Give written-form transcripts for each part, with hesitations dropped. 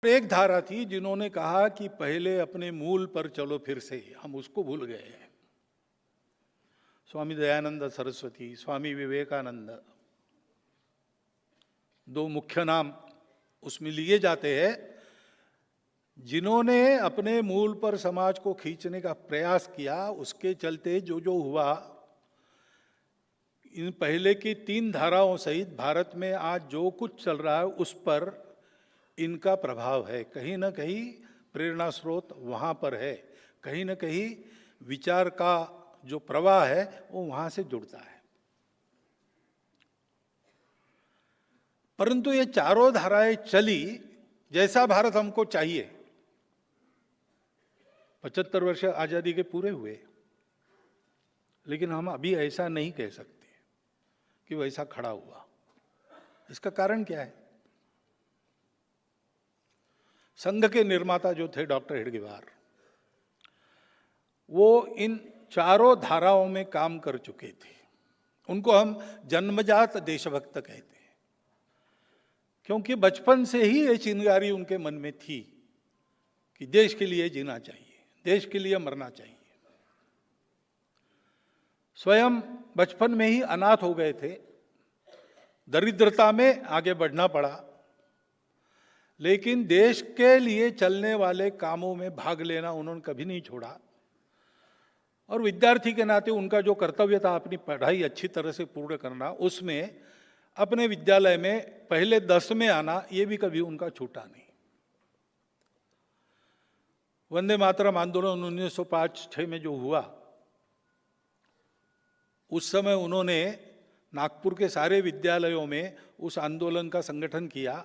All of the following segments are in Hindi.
एक धारा थी जिन्होंने कहा कि पहले अपने मूल पर चलो, फिर से हम उसको भूल गए हैं। स्वामी दयानंद सरस्वती, स्वामी विवेकानंद, दो मुख्य नाम उसमें लिए जाते हैं, जिन्होंने अपने मूल पर समाज को खींचने का प्रयास किया। उसके चलते जो जो हुआ, इन पहले की तीन धाराओं सहित भारत में आज जो कुछ चल रहा है उस पर इनका प्रभाव है। कहीं ना कहीं प्रेरणा स्रोत वहाँ पर है, कहीं ना कहीं विचार का जो प्रवाह है वो वहाँ से जुड़ता है। परंतु ये चारों धाराएं चली जैसा भारत हमको चाहिए। 75 वर्ष आजादी के पूरे हुए, लेकिन हम अभी ऐसा नहीं कह सकते कि वैसा खड़ा हुआ। इसका कारण क्या है? संघ के निर्माता जो थे डॉक्टर हेडगेवार, वो इन चारों धाराओं में काम कर चुके थे। उनको हम जन्मजात देशभक्त कहते हैं, क्योंकि बचपन से ही ये चिंगारी उनके मन में थी कि देश के लिए जीना चाहिए, देश के लिए मरना चाहिए। स्वयं बचपन में ही अनाथ हो गए थे, दरिद्रता में आगे बढ़ना पड़ा, लेकिन देश के लिए चलने वाले कामों में भाग लेना उन्होंने कभी नहीं छोड़ा। और विद्यार्थी के नाते उनका जो कर्तव्य था अपनी पढ़ाई अच्छी तरह से पूर्ण करना, उसमें अपने विद्यालय में पहले 10 में आना, ये भी कभी उनका छूटा नहीं। वंदे मातरम आंदोलन 1905-6 में जो हुआ, उस समय उन्होंने नागपुर के सारे विद्यालयों में उस आंदोलन का संगठन किया।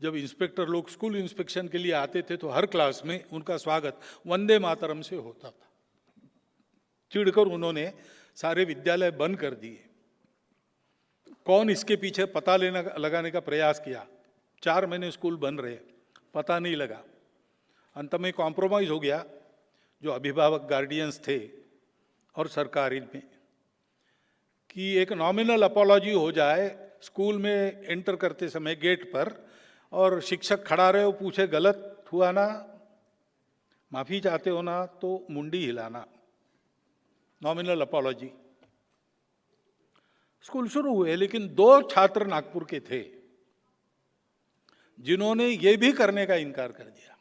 जब इंस्पेक्टर लोग स्कूल इंस्पेक्शन के लिए आते थे तो हर क्लास में उनका स्वागत वंदे मातरम से होता था। चिढ़कर उन्होंने सारे विद्यालय बंद कर दिए। कौन इसके पीछे पता लगाने का प्रयास किया। 4 महीने स्कूल बंद रहे, पता नहीं लगा। अंत में कॉम्प्रोमाइज हो गया, जो अभिभावक गार्डियंस थे और सरकार में, कि एक नॉमिनल अपॉलॉजी हो जाए स्कूल में एंटर करते समय गेट पर, और शिक्षक खड़ा रहे, वो पूछे गलत हुआ ना, माफी चाहते हो ना, तो मुंडी हिलाना, नॉमिनल अपॉलॉजी। स्कूल शुरू हुए, लेकिन 2 छात्र नागपुर के थे जिन्होंने ये भी करने का इनकार कर दिया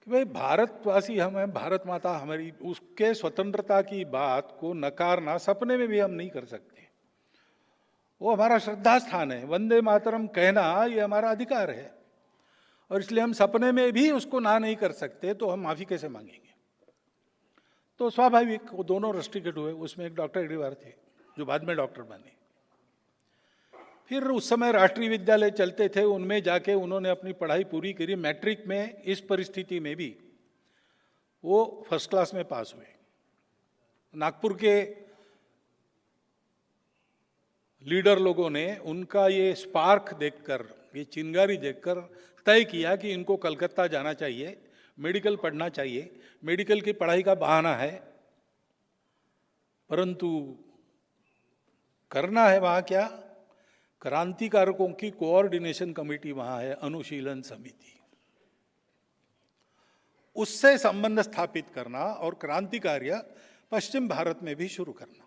कि भाई भारतवासी हम हैं, भारत माता हमारी, उसके स्वतंत्रता की बात को नकारना सपने में भी हम नहीं कर सकते। वो हमारा श्रद्धा स्थान है। वंदे मातरम कहना ये हमारा अधिकार है, और इसलिए हम सपने में भी उसको ना नहीं कर सकते, तो हम माफी कैसे मांगेंगे? तो स्वाभाविक वो दोनों रस्टिकेट हुए। उसमें एक डॉक्टर हेडगेवार थे जो बाद में डॉक्टर बने। फिर उस समय राष्ट्रीय विद्यालय चलते थे, उनमें जाके उन्होंने अपनी पढ़ाई पूरी करी। मैट्रिक में इस परिस्थिति में भी वो फर्स्ट क्लास में पास हुए। नागपुर के लीडर लोगों ने उनका ये स्पार्क देखकर, ये चिंगारी देखकर तय किया कि इनको कलकत्ता जाना चाहिए, मेडिकल पढ़ना चाहिए। मेडिकल की पढ़ाई का बहाना है, परंतु करना है वहाँ क्या? क्रांतिकारकों की कोऑर्डिनेशन कमेटी वहाँ है, अनुशीलन समिति। उससे संबंध स्थापित करना और क्रांति कार्य पश्चिम भारत में भी शुरू करना।